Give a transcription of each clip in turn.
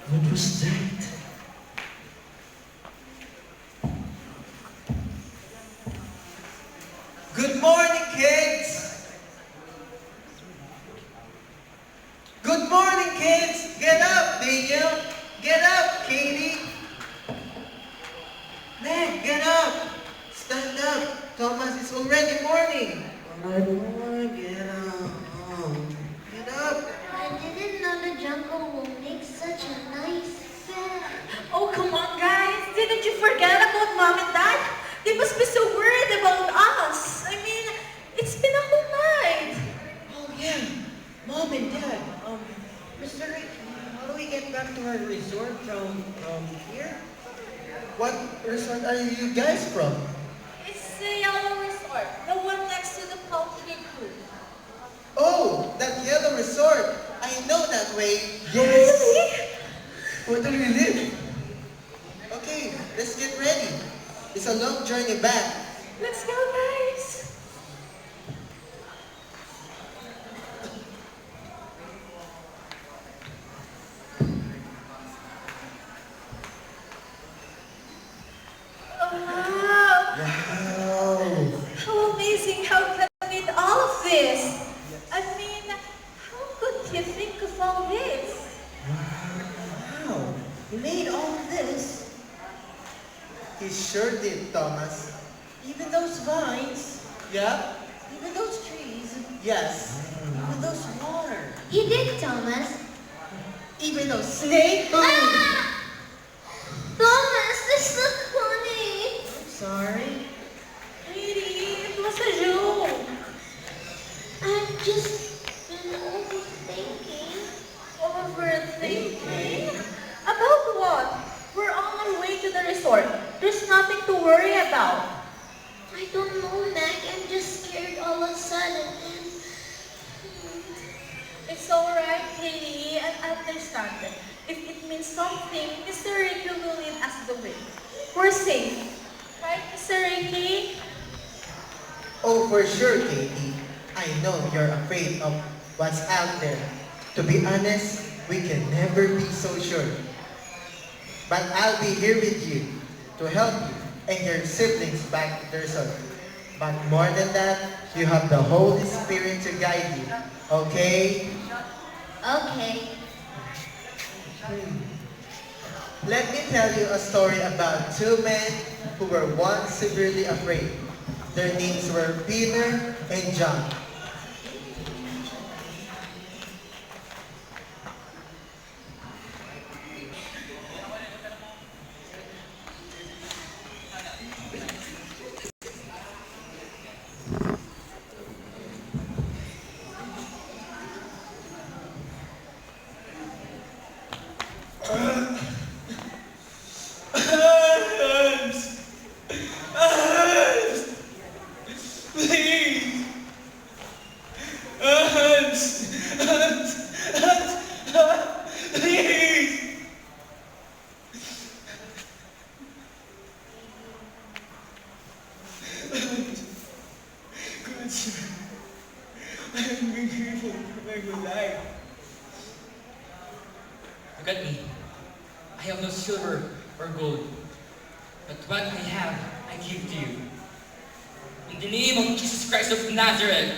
What was that? Good morning, kids! Good morning, kids! Get up, Daniel! Get up, Katie! Meg, get up! Stand up! Thomas, it's already morning! Alright, get up. Get up! I didn't know the jungle will make such a nice bed. Oh, come on, guys. Didn't you forget about Mom and Dad? They must be so worried about us. I mean, it's been a whole night. Oh yeah, Mom and Dad. Mr. Rick, how do we get back to our resort from here? What resort are you guys from? It's the Yellow Resort, the one next to the Palm Tree Cruise. Oh, that yellow resort. I know that way. Really? Where do we live? Okay, let's get ready. It's a long journey back. Let's go, guys. Oh, wow. Wow. How amazing how God made all of this. I mean, how could he think of all this? Wow. You made all of this. He sure did, Thomas. Even those vines. Yeah. Even those trees. Yes. Even those water. You did, Thomas. Even those snakes. Ah! Thomas, that's not funny. Sorry. Katie, it was a joke. I've just been overthinking. Overthinking? About what? We're on our way to the resort. There's nothing to worry about. I don't know, Meg. I'm just scared all of a sudden. It's alright, Katie. I understand. If it means something, Mr. Ricky will lead us the way. We're safe. Right, Mr. Ricky? Oh, for sure, Katie. I know you're afraid of what's out there. To be honest, we can never be so sure. But I'll be here with you to help you and your siblings back to their son. But more than that, you have the Holy Spirit to guide you. Okay? Okay. Let me tell you a story about two men who were once severely afraid. Their names were Peter and John. Please! Please! Good sir. I have been here for my whole life. Look at me. I have no silver or gold, but what I have, I give to you. In the name of Jesus Christ of Nazareth,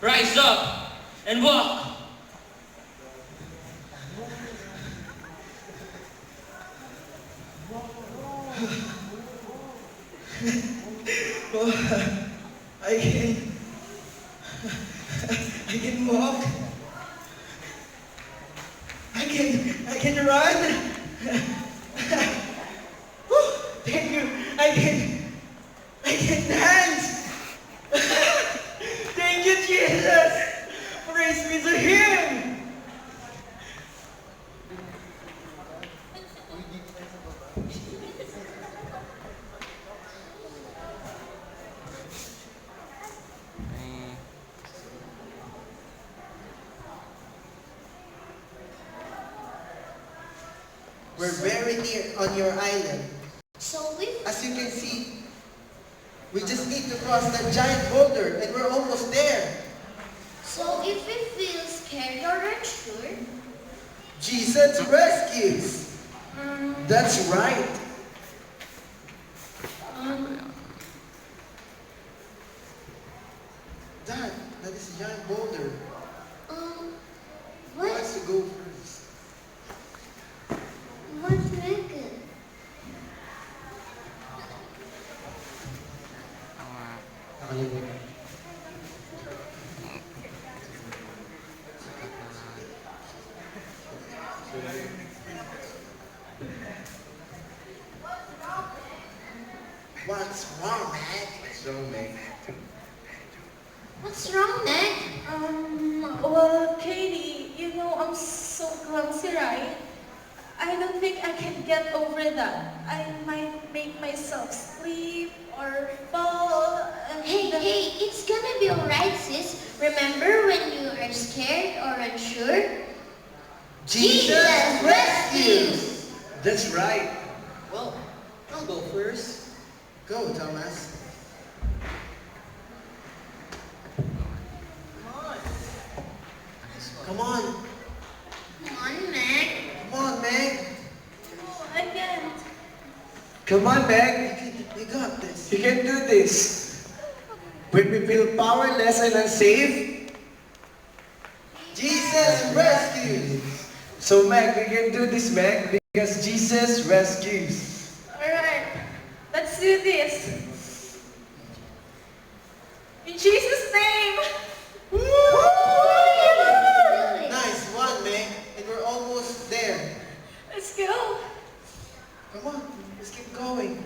rise up and walk. Oh, I can walk. I can run. Whew, thank you. I can dance. Thank you, Jesus. Praise be to Him. We're very near on your island. So we As you can see, we just need to cross that giant boulder and we're almost there. so if we feel scared or unsure? Jesus rescues. That's right. Dad, that is a giant boulder. Who What? wants to go first? What's Megan? Nakalimutan. What's wrong, Meg? What's wrong, Meg? What's wrong, Meg? Well, Katie, you know I'm so clumsy, right? I don't think I can get over that. I might make myself sleep or fall. And Hey, it's gonna be alright, sis. Remember when you are scared or unsure? Jesus rescues! That's right. Well, I'll go first. Go, Thomas. Come on. Come on, Meg. Come on, Meg. Oh, I can't. Come on, Meg. You got this. You can do this. When we feel powerless and unsafe, Jesus rescues. so Meg, we can do this, Meg, because Jesus rescues. Alright, let's do this. In Jesus' name! Do it. Nice one, Meg. And we're almost there. Let's go. Come on, let's keep going.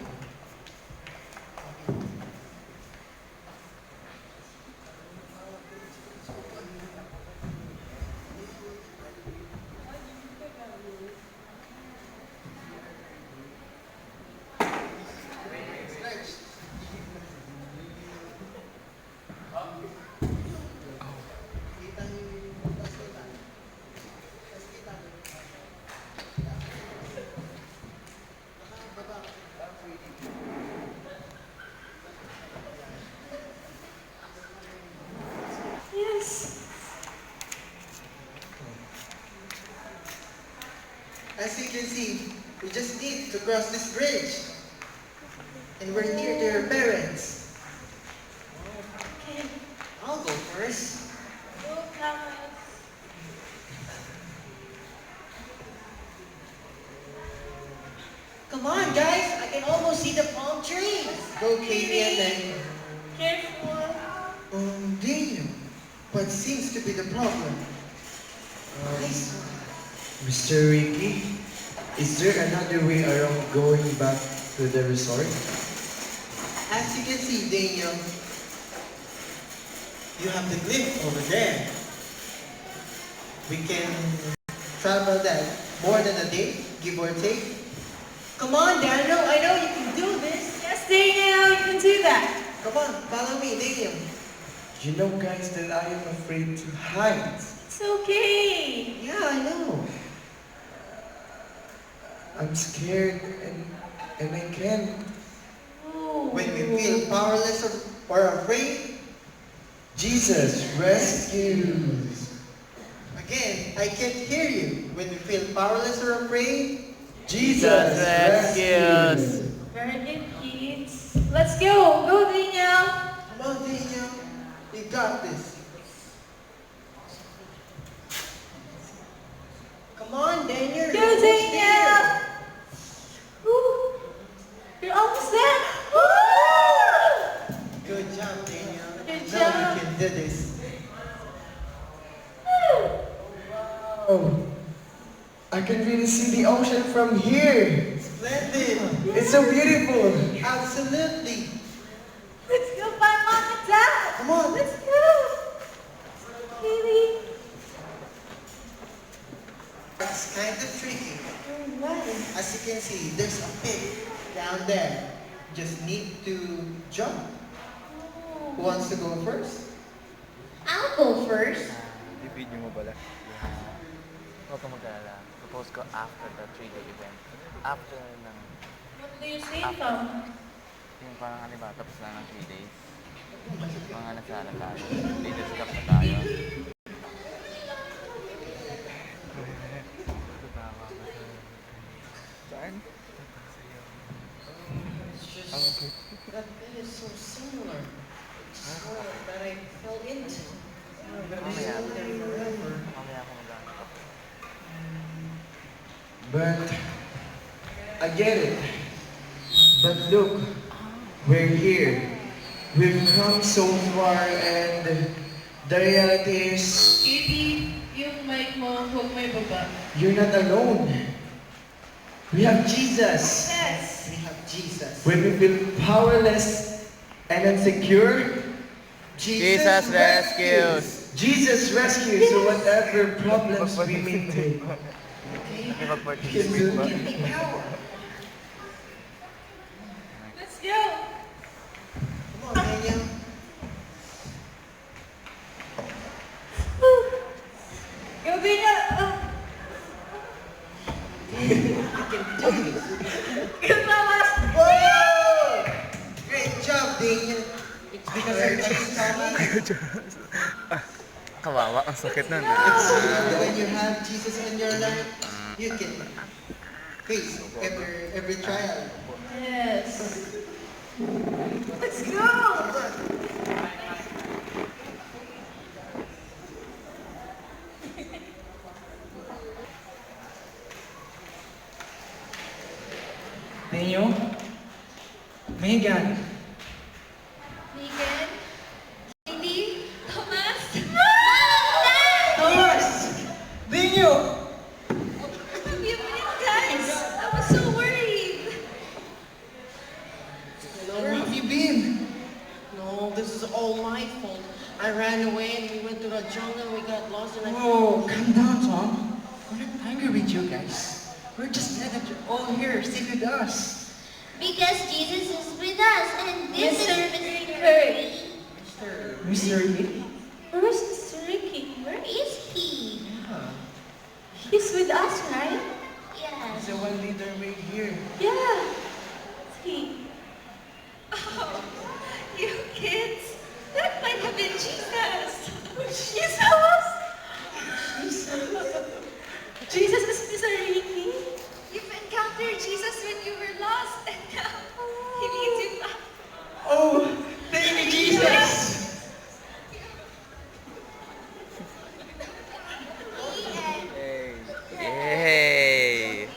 Yes. As you can see, we just need to cross this bridge. And we're near to your parents. Okay. I'll go first. Go, Thomas. Come on, guys. I can almost see the palm trees. Go, Katie, and then... Careful. Damn. What seems to be the problem? Mr. Ricky, is there another way around going back to the resort? As you can see, Daniel, you have the cliff over there. We can travel that more than a day, give or take. Come on, Daniel. I know you can do this. Yes, Daniel, you can do that. Come on, follow me, Daniel. You know, guys, that I am afraid to heights. It's okay. Yeah, I know. I'm scared and I can't. Ooh. When we feel powerless or afraid, Jesus rescues. again, I can't hear you. When we feel powerless or afraid, Jesus rescues. Very good, kids. Let's go. Go, Daniel. come on, Daniel, you got this. Come on, Daniel. Go, Daniel. Woo. You're almost there. Woo. Good job, Daniel. Good Now job. we can do this. Oh, I can really see the ocean from here. Splendid. It's so beautiful. Absolutely. Let's go find Mom and Dad. Come on. Let's go. Katie. It's kind of tricky. What? As you can see, there's a pit down there. Just need to jump. Who wants to go first? I'll go first. I-video mo pala. Huwag kang mag-alala. Propose ko after the 3-day event. After ng, What do you say, Tom? yung parang ano ba, tapos na ng 3 days. Mga nagsala tayo. Leaders Cup na tayo. But I get it. But look, we're here. We've come so far and the reality is Katie, yung mic mo, huwag may baba. you're not alone. We have Jesus. Yes! We have Jesus. When we feel powerless and insecure, Jesus rescues! Jesus rescues so whatever problems we may take. Nakipag-participate ba? Let's go! Come on, Daniel. Go, Bina! Good, Mama! Whoa! Great job, Daniel. It's because of Jesus, Thomas. Kawawa, ang sakit nun. It's so good when you have Jesus in your life, you can face every trial. Yes! Let's go! Daniel? Megan? Megan? Katie? Thomas? Thomas! Daniel! Have you been, guys? I was so worried. Where have you been? No, this is all my fault. I ran away and we went to the jungle, we got lost and Whoa, calm down, Tom. We're not angry with you guys. We're just glad that you're all here, stay with us. Because Jesus is with us, and this Mr. is Mr. Ricky. Mr. Ricky? Where's Mr. Ricky? Where is he? He's with us, right? Yes. The one leader made here. Yeah. He. Oh, you kids. That might have been Jesus. Jesus? Jesus is Mr. Ricky. You've encountered Jesus when you were lost, and now He leads you back. Oh, thank you, Jesus! Yay!